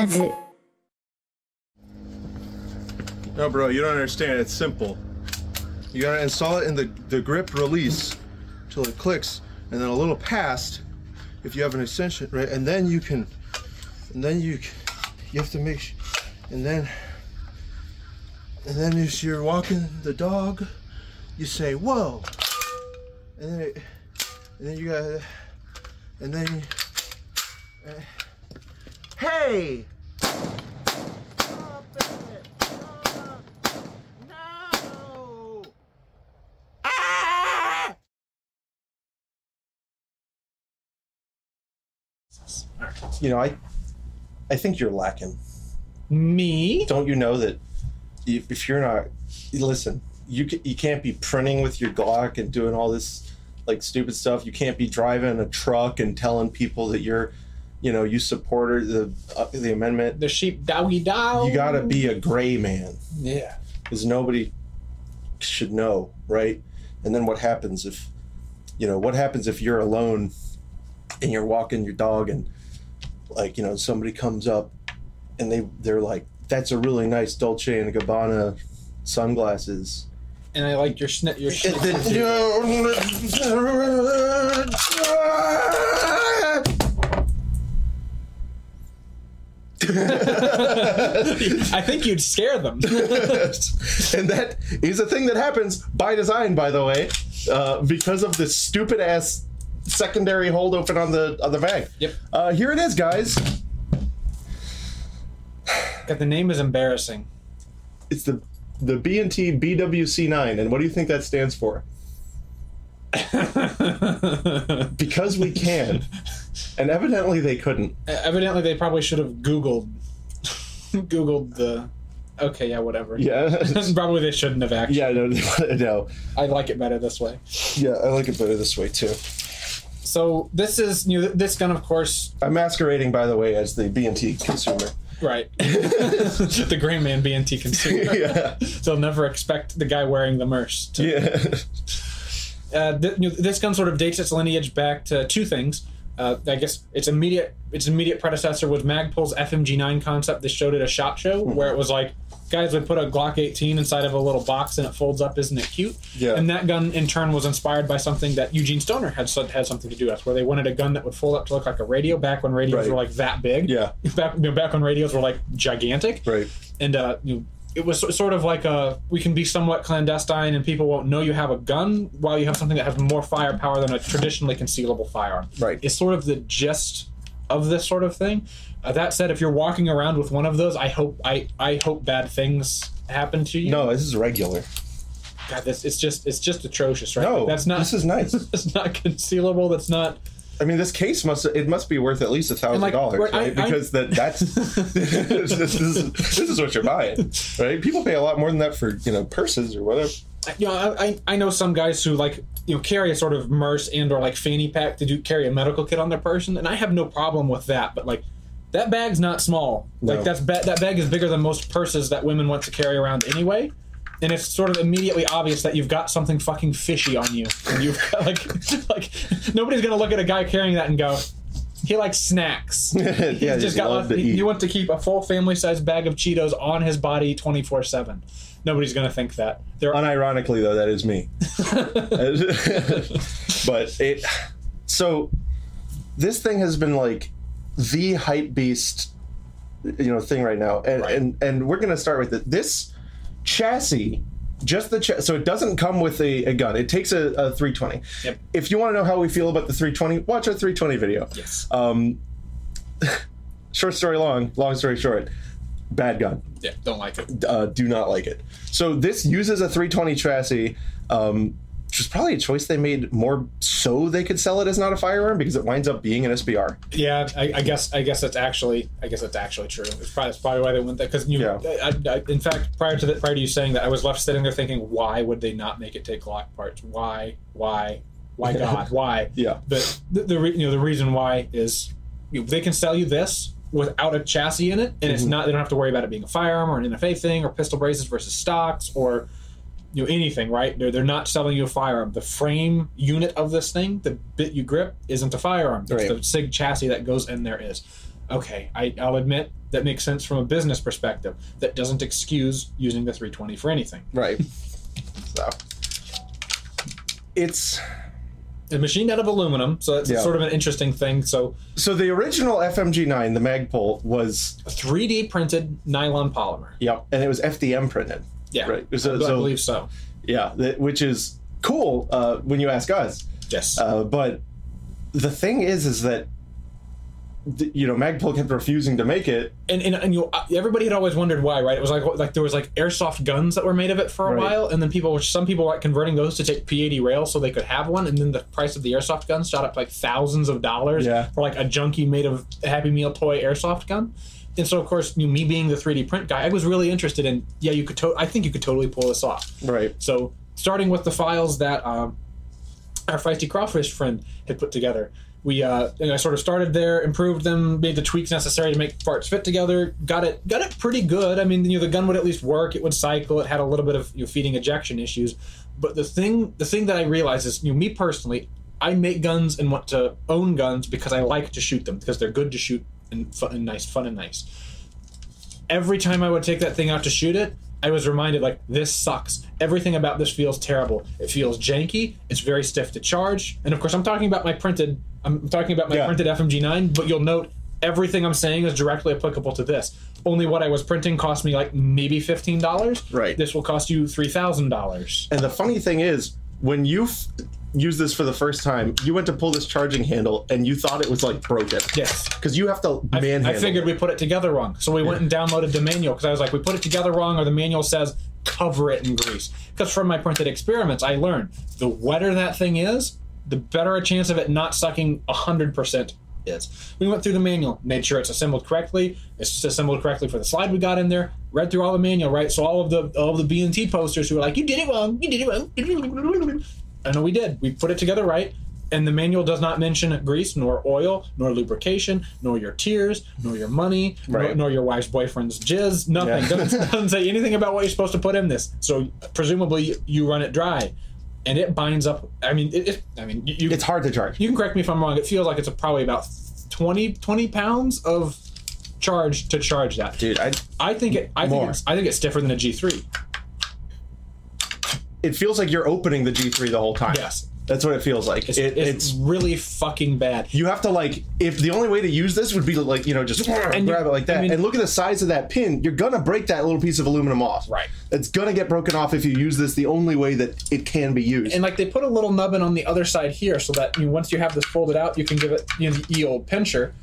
ず。 No, bro, you don't understand. It's simple. You gotta install it in the grip release till it clicks, and then a little past if you have an extension, right? And then you can, you have to make, and then as you're walking the dog, you say, "Whoa," and then you gotta, and then, hey. You know, I think you're lacking. Me? Don't you know that if you're not, listen, you can't be printing with your Glock and doing all this like stupid stuff. You can't be driving a truck and telling people that you're, you know, you supported the amendment. The sheep doggy dog. You gotta be a gray man. Yeah. Because nobody should know, right? And then what happens if, you know, what happens if you're alone and you're walking your dog and, like, you know, somebody comes up and they're like, "That's a really nice Dolce and Gabbana sunglasses." And I like your shit. I think you'd scare them. And that is a thing that happens by design, by the way, because of this stupid ass secondary hold open on the bag. Yep. Here it is, guys. God, the name is embarrassing. It's the B&T BWC9, and what do you think that stands for? Because we can, and evidently they couldn't. Evidently, they probably should have Googled the. Okay, yeah, whatever. Yeah. Probably they shouldn't have actually. Yeah, no. I like it better this way. Yeah, I like it better this way too. So this is, you know, this gun, of course. I'm masquerading, by the way, as the B&T consumer. Right. The gray man B&T consumer. Yeah. They'll never expect the guy wearing the merce to. Yeah. This gun sort of dates its lineage back to two things. I guess its immediate predecessor was Magpul's FMG9 concept. They showed at a SHOT Show where it was like, guys would put a Glock 18 inside of a little box and it folds up. Isn't it cute? Yeah. And that gun in turn was inspired by something that Eugene Stoner had something to do with, where they wanted a gun that would fold up to look like a radio back when radios were like that big. Yeah. Back when radios were like gigantic. Right. And it was sort of like we can be somewhat clandestine and people won't know you have a gun while you have something that has more firepower than a traditionally concealable firearm. Right. It's sort of the gist of this sort of thing. That said, if you're walking around with one of those, I hope bad things happen to you. No, this is regular. God, it's just atrocious, right? No, that's not. This is nice. It's not concealable. That's not. I mean, this case must be worth at least $1,000, right? Because that's this is what you're buying, right? People pay a lot more than that for, you know, purses or whatever. You know, I know some guys who, like, you know, carry a sort of merce and or like fanny pack to carry a medical kit on their person, and I have no problem with that. But like, that bag's not small. No. Like that bag is bigger than most purses that women want to carry around anyway. And it's sort of immediately obvious that you've got something fucking fishy on you. And you've got like nobody's gonna look at a guy carrying that and go, he likes snacks. Yeah, he wants to keep a full family-sized bag of Cheetos on his body 24/7. Nobody's gonna think that. Unironically, though, that is me. But so this thing has been like the hype beast, you know, thing right now, and we're gonna start with it. This chassis, just the so it doesn't come with a gun. It takes a 320. Yep. If you want to know how we feel about the 320, watch our 320 video. Yes. Short story long story short, bad gun. Yeah, don't like it. Do not like it. So this uses a 320 chassis, which was probably a choice they made more so they could sell it as not a firearm, because it winds up being an SBR. Yeah, I guess that's actually true. It's probably why they went there, because in fact, prior to you saying that, I was left sitting there thinking, why would they not make it take Glock parts? Why God, why? Yeah. But the reason why is, they can sell you this without a chassis in it, and it's not. They don't have to worry about it being a firearm or an NFA thing or pistol braces versus stocks or anything, right? They're not selling you a firearm. The frame unit of this thing, the bit you grip, isn't a firearm. It's the SIG chassis that goes in there is. Okay, I'll admit that makes sense from a business perspective. That doesn't excuse using the 320 for anything. Right. So it's machined out of aluminum, so that's sort of an interesting thing. So the original FMG9, the Magpul, was a 3D printed nylon polymer. Yep, and it was FDM printed. Yeah, right. I believe so. Yeah, which is cool when you ask us. Yes. But the thing is that Magpul kept refusing to make it, and everybody had always wondered why, right? It was like there was like airsoft guns that were made of it for a while, and then some people were converting those to take P-80 rails so they could have one, and then the price of the airsoft guns shot up to like thousands of dollars for like a junky made of Happy Meal toy airsoft gun. And so, of course, me being the 3D print guy, I was really interested in, I think you could totally pull this off. Right. So, starting with the files that our Feisty Crawfish friend had put together, I sort of started there, improved them, made the tweaks necessary to make parts fit together, got it pretty good. I mean, the gun would at least work, it would cycle, it had a little bit of feeding ejection issues. But the thing that I realized is, me personally, I make guns and want to own guns because I like to shoot them, because they're good to shoot and fun and nice. Every time I would take that thing out to shoot it, I was reminded, like, this sucks. Everything about this feels terrible. It feels janky. It's very stiff to charge. And of course, I'm talking about my printed FMG9, but you'll note everything I'm saying is directly applicable to this. Only what I was printing cost me like maybe $15. Right. This will cost you $3,000. And the funny thing is, when you use this for the first time, you went to pull this charging handle and you thought it was like broken. Yes. Because you have to manhandle. I figured we put it together wrong. So we went and downloaded the manual, because I was like, we put it together wrong, or the manual says cover it in grease. Because from my printed experiments, I learned the wetter that thing is, the better a chance of it not sucking 100% is. We went through the manual, made sure it's assembled correctly. It's assembled correctly for the slide we got in there. Read through all the manual, right? So all of the B&T posters who were like, you did it wrong. I know we did. We put it together right. And the manual does not mention grease, nor oil, nor lubrication, nor your tears, nor your money, nor your wife's boyfriend's jizz. Nothing. Yeah. Doesn't say anything about what you're supposed to put in this. So presumably you run it dry, and it binds up. I mean, it's hard to charge. You can correct me if I'm wrong. It feels like it's probably about 20 pounds of charge to charge that. Dude, I think it's stiffer than a G3. It feels like you're opening the G3 the whole time. Yes. That's what it feels like. It's really fucking bad. You have to, like, if the only way to use this would be to, like, just grab it like that. And look at the size of that pin. You're going to break that little piece of aluminum off. Right. It's going to get broken off if you use this the only way that it can be used. And, like, they put a little nubbin on the other side here so that once you have this folded out, you can give it the old pincher.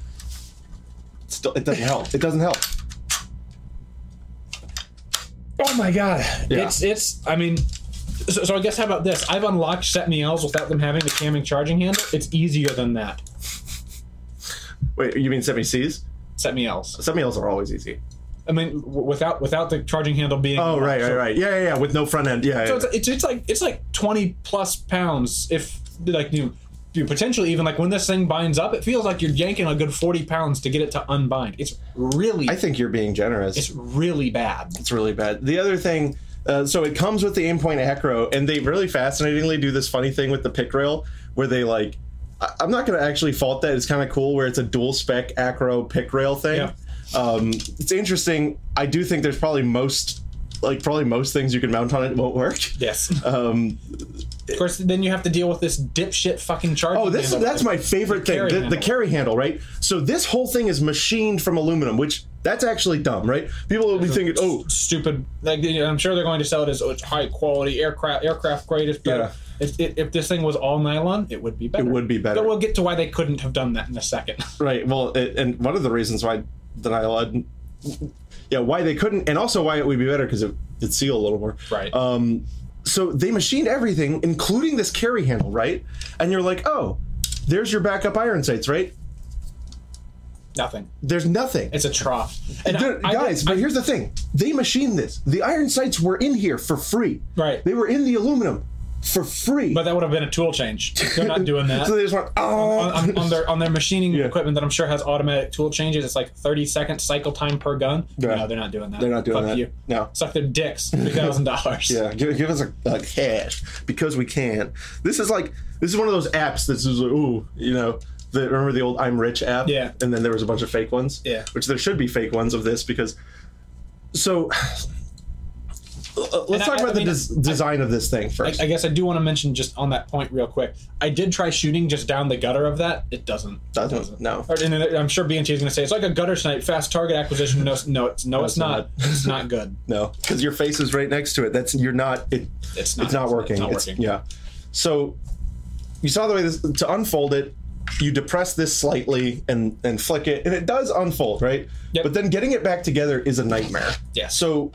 Still, it doesn't help. It doesn't help. Oh, my God. Yeah. So I guess, how about this? I've unlocked Set Me Ls without them having the camming charging handle. It's easier than that. Wait, you mean Set Me Cs? Set Me Ls. Set Me Ls are always easy. I mean, without the charging handle being... Oh, right. Yeah. With no front end. Yeah. So it's like 20 plus pounds. If, like, you potentially even, like, when this thing binds up, it feels like you're yanking a good 40 pounds to get it to unbind. It's really... I think you're being generous. It's really bad. It's really bad. The other thing... so it comes with the aim-point acro, and they really fascinatingly do this funny thing with the pick rail, where they, like, I'm not going to actually fault that. It's kind of cool where it's a dual-spec acro pick rail thing. Yeah. It's interesting. I do think there's probably most things you can mount on it won't work. Yes. Of course, then you have to deal with this dipshit fucking charging. Oh, that's my favorite thing. The carry handle, right? So this whole thing is machined from aluminum, which that's actually dumb, right? People will be thinking, oh, stupid. Like, I'm sure they're going to sell it as it's high quality aircraft grade. It's better. Yeah. If this thing was all nylon, it would be better. It would be better. But we'll get to why they couldn't have done that in a second. Right. Well, and one of the reasons why the nylon, why they couldn't, and also why it would be better because it'd seal a little more. Right. So they machined everything, including this carry handle, right? And you're like, oh, there's your backup iron sights, right? Nothing. There's nothing. It's a trough. And but here's the thing. They machined this. The iron sights were in here for free. Right. They were in the aluminum for free. But that would have been a tool change. They're not doing that. So they just went, on their machining equipment that I'm sure has automatic tool changes. It's like 30-second cycle time per gun. Yeah. No, they're not doing that. They're not doing that. You. No. Suck their dicks. $3,000. Yeah. Give us a cash because we can. This is one of those apps that's just like, ooh, remember the old I'm Rich app? Yeah. And then there was a bunch of fake ones? Yeah. Which there should be fake ones of this because... So... let's talk about the design of this thing first. I guess I do want to mention just on that point real quick. I did try shooting just down the gutter of that. It doesn't. No. And I'm sure B&T is going to say it's like a gutter snipe, fast target acquisition. No, it's not. It's not good. No, because your face is right next to it. It's not working. It's not working. Yeah. So you saw the way to unfold it. You depress this slightly and flick it, and it does unfold, right? Yep. But then getting it back together is a nightmare. Yeah. So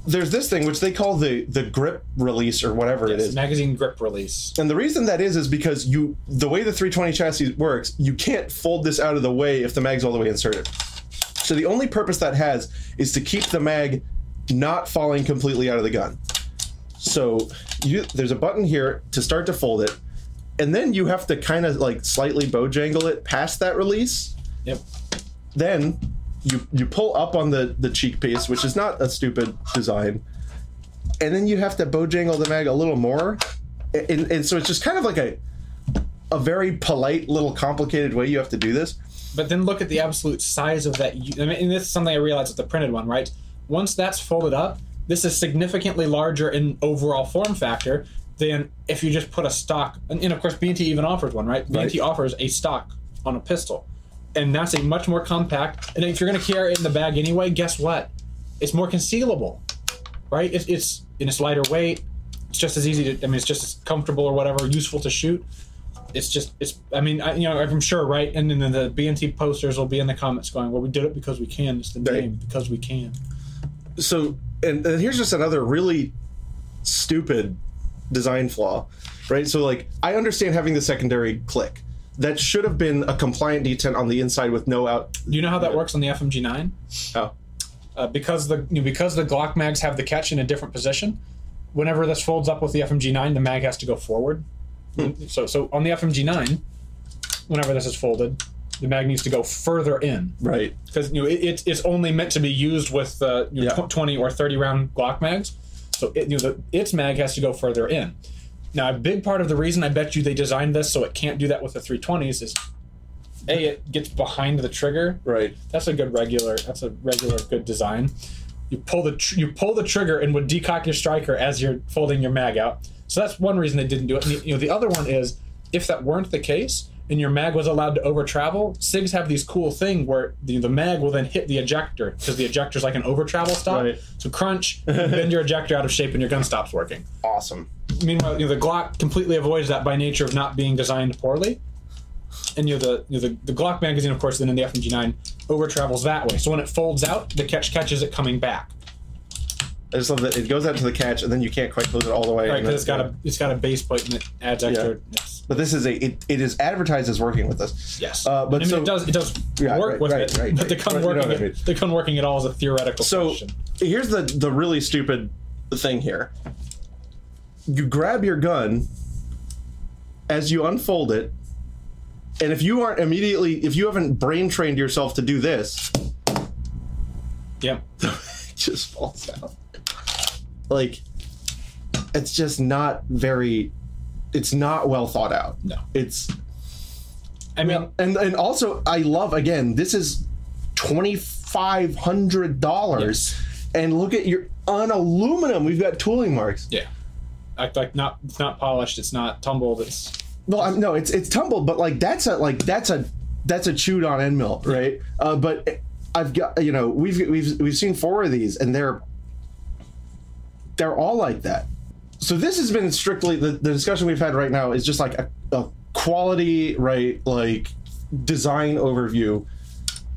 there's this thing which they call the grip release or whatever it is. Magazine grip release. And the reason that is because the way the 320 chassis works, you can't fold this out of the way if the mag's all the way inserted. So the only purpose that has is to keep the mag not falling completely out of the gun. So there's a button here to start to fold it, and then you have to kind of like slightly bojangle it past that release. Yep. Then you pull up on the cheek piece, which is not a stupid design, and then you have to bojangle the mag a little more, and so it's just kind of like a very polite little complicated way you have to do this. But then look at the absolute size of that. I mean, and this is something I realized with the printed one, right? Once that's folded up, this is significantly larger in overall form factor than if you just put a stock. And of course, B&T even offers one, right? B&T offers a stock on a pistol. And that's a much more compact. And if you're going to carry it in the bag anyway, guess what? It's more concealable, right? It's lighter weight. It's just as easy to. I mean, it's just as comfortable or whatever, useful to shoot. I'm sure, right? And then the B&T posters will be in the comments going, "Well, we did it because we can. It's the name because we can." So, and here's just another really stupid design flaw, right? So, like, I understand having the secondary click. That should have been a compliant detent on the inside with no out. Do you know how that works on the FMG9? Oh. Because the Glock mags have the catch in a different position, whenever this folds up with the FMG9, the mag has to go forward. So on the FMG9, whenever this is folded, the mag needs to go further in. Right. Because it's only meant to be used with 20 or 30 round Glock mags. So its mag has to go further in. Now, a big part of the reason I bet you they designed this so it can't do that with the 320s is, A, it gets behind the trigger. Right. That's a regular good design. You pull the trigger and would decock your striker as you're folding your mag out. So that's one reason they didn't do it. And, the other one is, if that weren't the case and your mag was allowed to over travel, SIGs have these cool thing where the mag will then hit the ejector because the ejector's like an over travel stop. Right. So crunch, bend your ejector out of shape and your gun stops working. Awesome. Meanwhile, the Glock completely avoids that by nature of not being designed poorly. And the Glock magazine, of course, then in the FMG9 over travels that way. So when it folds out, the catch catches it coming back. I just love that it goes out to the catch, and then you can't quite close it all the way. Right, because it's got a base plate and it adds extra. Yeah. Yes. But this is it is advertised as working with us. Yes, but it does work with it. Right, but the gun working at all is a theoretical question. So here's the really stupid thing here. You grab your gun as you unfold it, and if you haven't brain trained yourself to do this, yep, it just falls out. Like, it's just not it's not well thought out. No. And also, I love, again, this is $2,500. Yes. And look at on aluminum, we've got tooling marks. Yeah. It's not polished, it's not tumbled, it's tumbled, but like that's a chewed on end mill, right? But I've got, we've seen 4 of these, and they're all like that. So this has been strictly the discussion we've had right now is just like a quality, right, like design overview.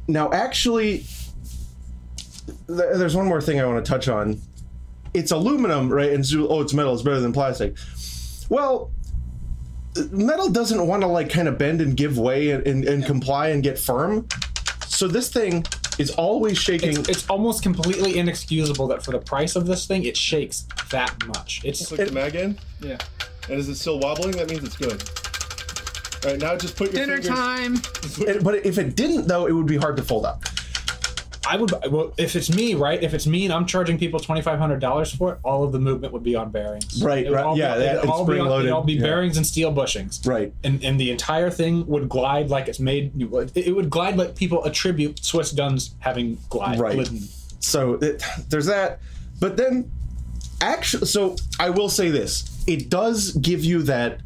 Now, actually, there's one more thing I want to touch on. It's aluminum, right? And so, it's metal, it's better than plastic. Well, metal doesn't want to like kind of bend and give way and comply and get firm. So this thing is always shaking. It's almost completely inexcusable that for the price of this thing, it shakes that much. Click the mag in. Yeah. And is it still wobbling? That means it's good. All right, now just put your dinner fingers... time. But if it didn't, though, it would be hard to fold up. I would, well, if it's me, right? If it's me and I'm charging people $2,500 for it, all of the movement would be on bearings. Right, It would right. all be- Yeah, it would all be on- spring-loaded. It'd all be Yeah. bearings and steel bushings. Right. And the entire thing would glide like it's made. It would glide like people attribute Swiss guns having glide. Right. glidden. So there's that. But then, actually, so I will say this. It does give you that,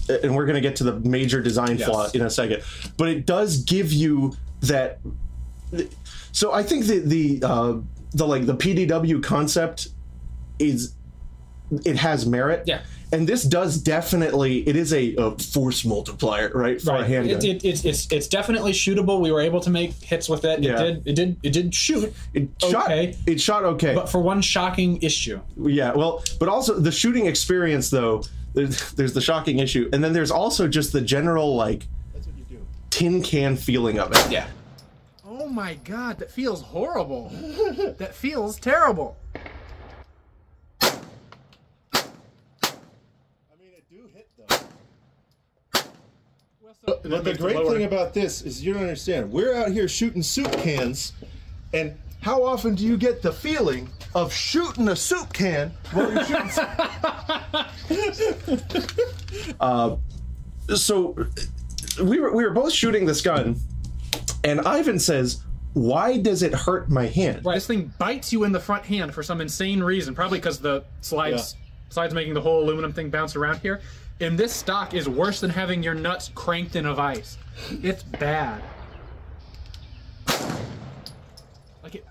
and we're going to get to the major design flaw in a second, but it does give you that. So I think the PDW concept it has merit. Yeah. And this does definitely, it is a force multiplier, right? For a handgun. It's definitely shootable. We were able to make hits with it. Yeah. It did shoot. It shot okay. But for one shocking issue. Yeah, well, but also the shooting experience, though, there's the shocking issue. And then there's also just the general, like, That's what you do. tin can feeling of it. Yeah. Oh my god, that feels horrible. That feels terrible. I mean, it do hit though. But the great thing about this is you don't understand. We're out here shooting soup cans, and how often do you get the feeling of shooting a soup can while you're shooting? So we were both shooting this gun, and Ivan says, "Why does it hurt my hand?" This thing bites you in the front hand for some insane reason. Probably because the slides making the whole aluminum thing bounce around here. And this stock is worse than having your nuts cranked in a vise. It's bad. Like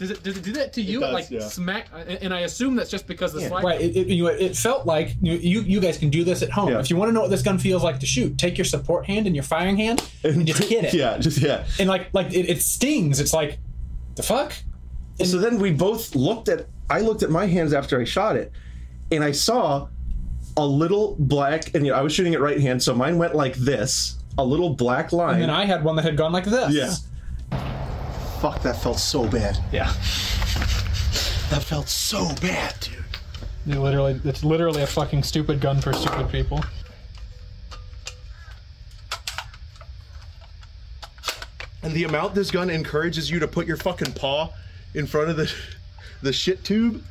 does it do that to you? does, Like yeah. smack? And I assume that's just because the slide. Right. It felt like you guys can do this at home. Yeah. If you want to know what this gun feels like to shoot, take your support hand and your firing hand and just hit it. Yeah. And like it stings. It's like, the fuck? So then we both I looked at my hands after I shot it, and I saw a little black, and I was shooting it right hand, so mine went like this, a little black line. And then I had one that had gone like this. Yeah. Fuck, that felt so bad. Yeah. That felt so bad, dude. It's literally a fucking stupid gun for stupid people. And the amount this gun encourages you to put your fucking paw in front of the shit tube,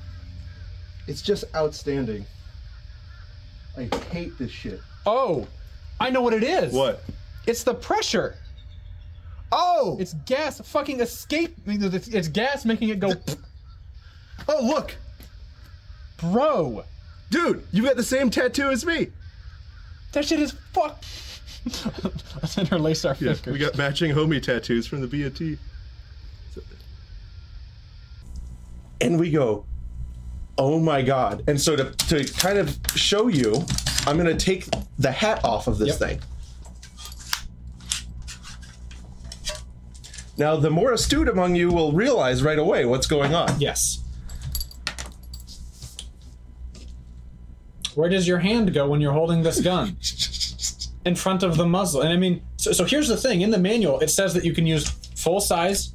it's just outstanding. I hate this shit. Oh, I know what it is. What? It's the pressure. Oh! It's gas fucking escape. It's gas making it go. Oh, look! Bro, Dude, you got the same tattoo as me! that shit is fuck. Let's interlace our Yeah, fingers. we got matching homie tattoos from the BOT. And we go, oh my god. And so to kind of show you, I'm going to take the hat off of this thing. Now, the more astute among you will realize right away what's going on. Yes. Where does your hand go when you're holding this gun? In front of the muzzle. And I mean, so here's the thing. In the manual, it says that you can use full-size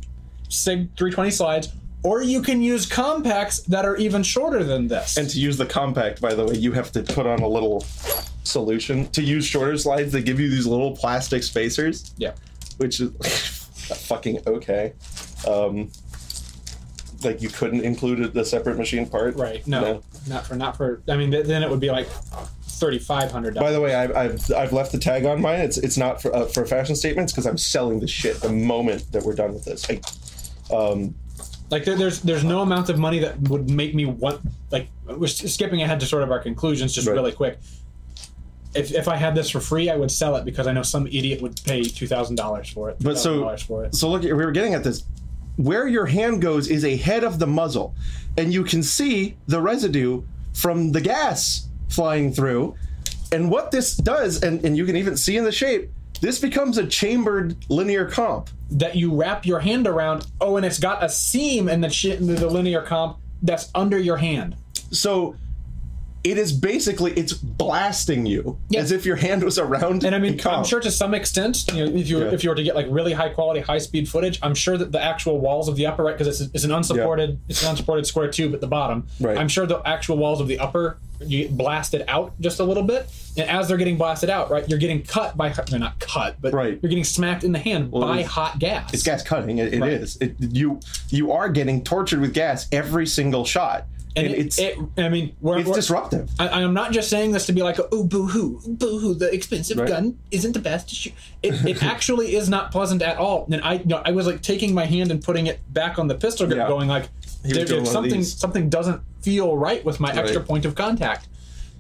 SIG 320 slides, or you can use compacts that are even shorter than this. And to use the compact, by the way, you have to put on a little solution. To use shorter slides, they give you these little plastic spacers. Yeah. Which is fucking okay. Like you couldn't include the separate machine part. Right. No. Not for. I mean, then it would be like $3,500. By the way, I've left the tag on mine. It's not for fashion statements because I'm selling this shit the moment that we're done with this. Like there's no amount of money that would make me want, like, we're skipping ahead to sort of our conclusions just really quick. If I had this for free, I would sell it because I know some idiot would pay $2,000 for it. But so look, we were getting at this. Where your hand goes is ahead of the muzzle, and you can see the residue from the gas flying through. And what this does, and you can even see in the shape, this becomes a chambered linear comp. That you wrap your hand around. Oh, and it's got a seam in the linear comp that's under your hand. So it is basically, it's blasting you as if your hand was around. And I mean, I'm sure to some extent, you know, if you were to get like really high quality, high speed footage, I'm sure that the actual walls of the upper, right, because it's an unsupported square tube at the bottom. Right. I'm sure the actual walls of the upper, you get blasted out just a little bit, and as they're getting blasted out, right, you're getting cut by, they're not cut, but you're getting smacked in the hand by hot gas. It's gas cutting. It is. You are getting tortured with gas every single shot. And it's disruptive. I'm not just saying this to be like, oh, boo-hoo, the expensive gun isn't the best to shoot. It actually is not pleasant at all. And I was like taking my hand and putting it back on the pistol grip, going like, something doesn't feel right with my extra point of contact.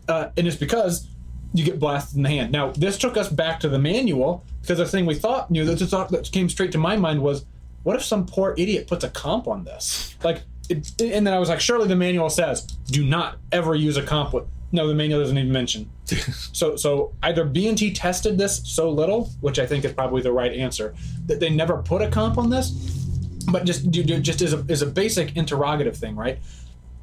And it's because you get blasted in the hand. Now, this took us back to the manual, because the thing we thought, the thought that came straight to my mind was, what if some poor idiot puts a comp on this? Like, and then I was like, surely the manual says, do not ever use a comp with... No, the manual doesn't even mention. So either B&T tested this so little, which I think is probably the right answer, that they never put a comp on this, but just as a basic interrogative thing, right?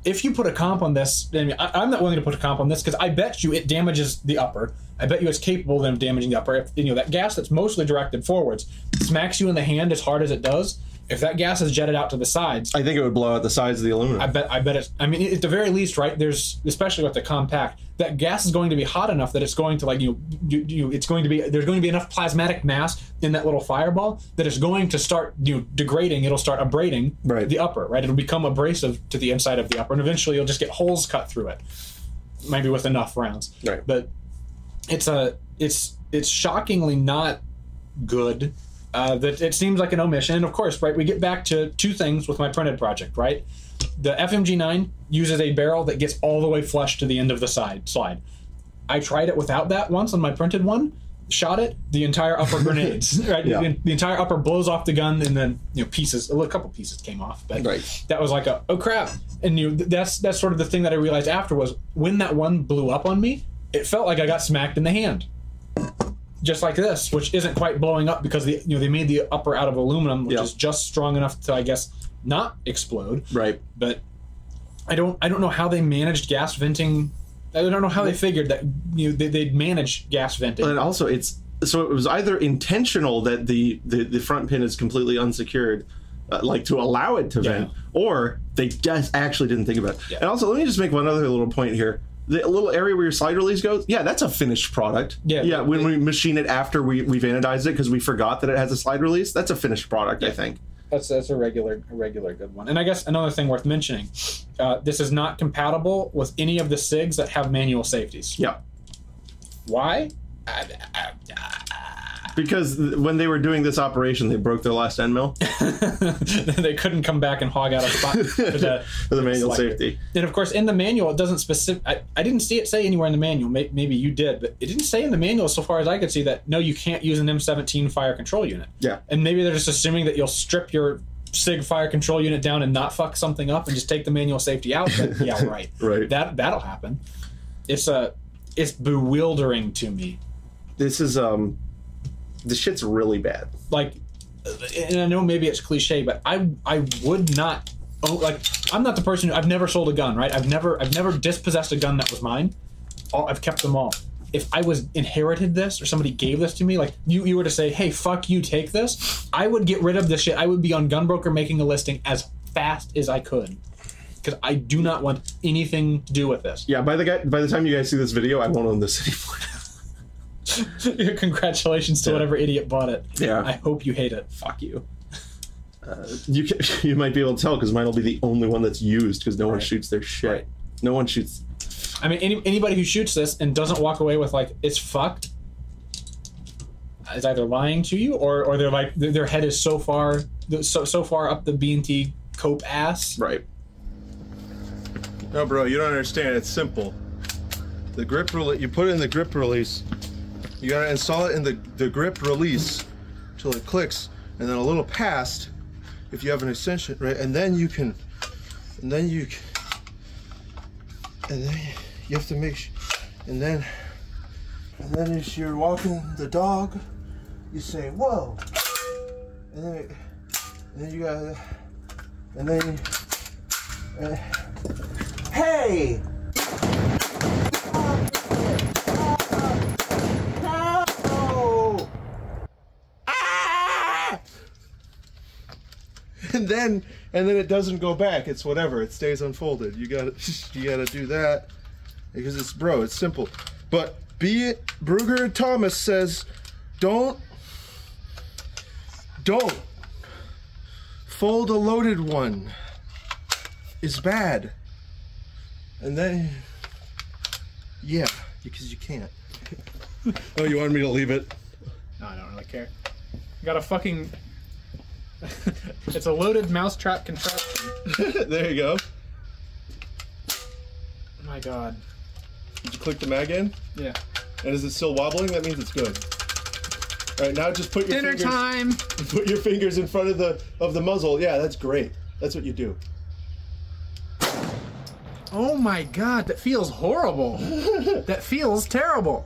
If you put a comp on this, I mean, I'm not willing to put a comp on this, because I bet you it damages the upper. I bet you it's capable then of damaging the upper. If, that gas that's mostly directed forwards smacks you in the hand as hard as it does, if that gas is jetted out to the sides, I think it would blow out the sides of the aluminum. I bet it's. I mean, at the very least, right? There's, especially with the compact, that gas is going to be hot enough that it's going to it's going to be, there's going to be enough plasmatic mass in that little fireball that it's going to start degrading. It'll start abrading the upper, right? It'll become abrasive to the inside of the upper, and eventually you'll just get holes cut through it, maybe with enough rounds. Right. But it's shockingly not good. That it seems like an omission. And of course, right, we get back to two things with my printed project, right? The FMG9 uses a barrel that gets all the way flush to the end of the slide. I tried it without that once on my printed one, shot it, the entire upper grenades, right? The entire upper blows off the gun, and then pieces, a couple pieces came off, but that was like oh crap. And that's sort of the thing that I realized after was when that one blew up on me, it felt like I got smacked in the hand. Just like this, which isn't quite blowing up because they made the upper out of aluminum, which is just strong enough to, I guess, not explode. Right. But I don't know how they managed gas venting. I don't know how they figured that they'd manage gas venting. And also, it was either intentional that the front pin is completely unsecured, like to allow it to vent, or they just actually didn't think about it. Yeah. And also, let me just make one other little point here. The little area where your slide release goes, that's a finished product. Yeah. When we machine it after we've anodized it because we forgot that it has a slide release, that's a finished product, I think. That's a regular good one. And I guess another thing worth mentioning, this is not compatible with any of the SIGs that have manual safeties. Yeah. Why? Because when they were doing this operation, they broke their last end mill. They couldn't come back and hog out a spot for the manual safety. And of course, in the manual, it doesn't I didn't see it say anywhere in the manual. Maybe you did, but it didn't say in the manual, so far as I could see, that no, you can't use an M17 fire control unit. Yeah. And maybe they're just assuming that you'll strip your SIG fire control unit down and not fuck something up and just take the manual safety out. But yeah, right. Right. That'll happen. It's bewildering to me. This is this shit's really bad. Like, and I know maybe it's cliche, but I would not I'm not the person I've never sold a gun, right? I've never dispossessed a gun that was mine. I've kept them all. If I was inherited this or somebody gave this to me, like you were to say, hey, fuck you, take this, I would get rid of this shit. I would be on Gunbroker making a listing as fast as I could, because I do not want anything to do with this. Yeah, by the time you guys see this video, I won't own this anymore. Congratulations to whatever idiot bought it. Yeah. I hope you hate it. Fuck you. You might be able to tell because mine will be the only one that's used because no one shoots their shit. Right. No one shoots. I mean, anybody who shoots this and doesn't walk away with like it's fucked is either lying to you or they're like their head is so far up the B&T cope ass. Right. No, bro, you don't understand. It's simple. The grip release, you put it in the grip release. You gotta install it in the grip release till it clicks, and then a little past if you have an extension, right? And then you have to make sure, and then as you're walking the dog, you say whoa, and then you gotta, and then hey. and then it doesn't go back. It's whatever. It stays unfolded. You gotta do that because it's simple. But be it Brugger Thomas says, don't fold a loaded one. Is bad. And then yeah, because you can't. Oh, you wanted me to leave it? No, I don't really care. You got a fucking. It's a loaded mousetrap contraption. There you go. Oh my god. Did you click the mag in? Yeah. And is it still wobbling? That means it's good. All right, now just put your Dinner fingers. time. Put your fingers in front of the muzzle. Yeah, that's great. That's what you do. Oh my god, that feels horrible. That feels terrible.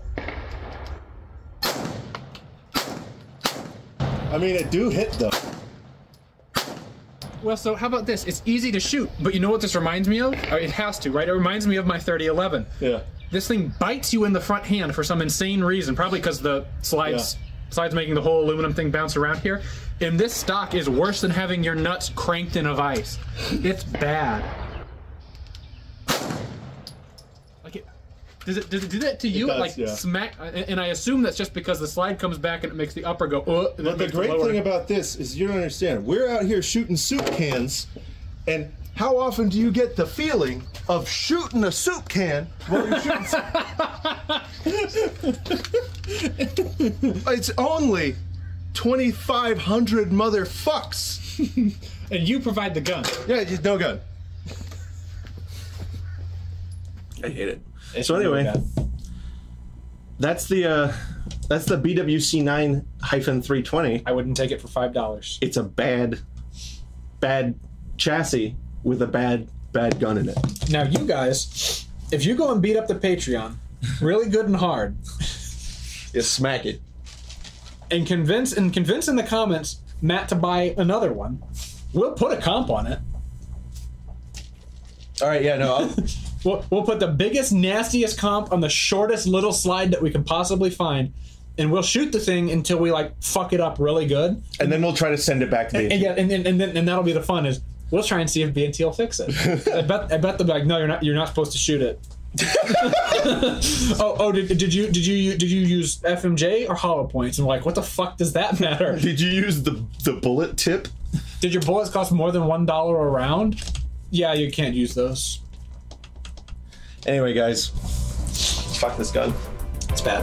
I mean, it do hit though. Well, so how about this? It's easy to shoot, but you know what this reminds me of? It has to, right? It reminds me of my 3011. Yeah. This thing bites you in the front hand for some insane reason, probably because the slides making the whole aluminum thing bounce around here. And this stock is worse than having your nuts cranked in a vise. It's bad. Like does it do that to you? It does, like yeah. smack? And I assume that's just because the slide comes back and it makes the upper go. And But the great thing about this is you don't understand. We're out here shooting soup cans, and how often do you get the feeling of shooting a soup can while you're shooting? It's only 2,500 motherfucks. And you provide the gun. Yeah, just no gun. I hate it. It's So anyway, really bad. that's the BWC9-320. I wouldn't take it for $5. It's a bad chassis with a bad gun in it. Now, you guys, if you go and beat up the Patreon really good and hard, You smack it. and convince in the comments Matt to buy another one, we'll put a comp on it. All right, yeah, no. We'll put the biggest, nastiest comp on the shortest little slide that we can possibly find, and we'll shoot the thing until we like fuck it up really good. And then we'll try to send it back to And, the. yeah, and that'll be the fun is we'll try and see if B&T will fix it. I bet they'll be like, no, you're not supposed to shoot it. Did you use FMJ or hollow points? And we're like, what the fuck does that matter? Did you use the bullet tip? Did your bullets cost more than $1 a round? Yeah, you can't use those. Anyway, guys, fuck this gun. It's bad.